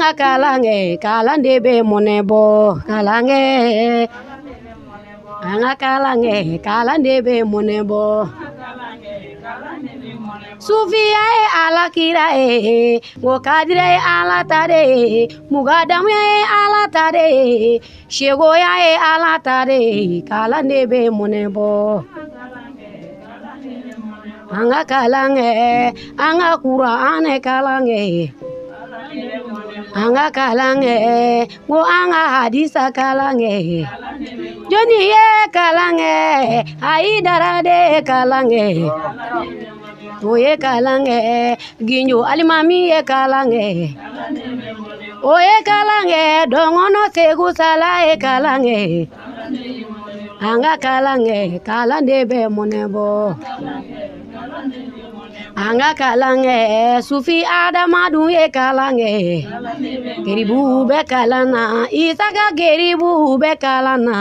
Anga kalange kalande be monebo kalange anga kalange kalande be monebo Sufia e ala kira e ngo kadira e ala tare mugadamu e ala tare shegoya e ala tare kalande be monebo anga kalange anga Qur'an e kalange anga kalange ngo anga hadisa kalange joni ye kalange aidara de kalange oye kalange ginjo alimami ye kalange oye kalange dongono segu sala ye kalange anga kalange kalande be monebo anga kalange sufi adamadu ye kalange geribu be kalana isaka geribu be kalana